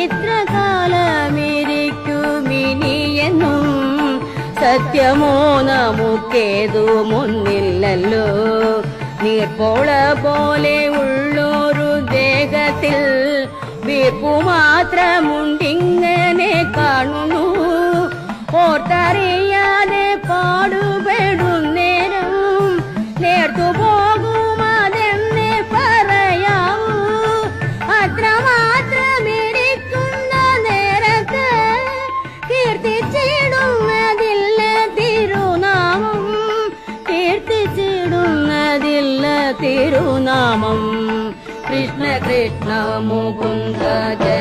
ഇത്ര കാലമിരിക്കുമിനിയെന്നും സത്യമോ നമുക്കേതുമൊന്നില്ലല്ലോ. നീർപ്പോള പോലെ ഉള്ളൊരു ദേഹത്തിൽ വീർപ്പു മാത്രമുണ്ടിങ്ങനെ കാണുന്നു. ഓർത്തറിയാതെ പാടുപെടുന്നേരം നേർത്തു പോകുമതെന്നെ പറയാവൂ. അത്രമാത്രമിരിക്കുന്ന നേരത്ത് കീർത്തിച്ചിടുന്നതില്ല തിരുനാമം, കീർത്തിച്ചിടുന്നതില്ല തിരുനാമം. കൃഷ്ണ കൃഷ്ണ മുകുന്ദ ജയ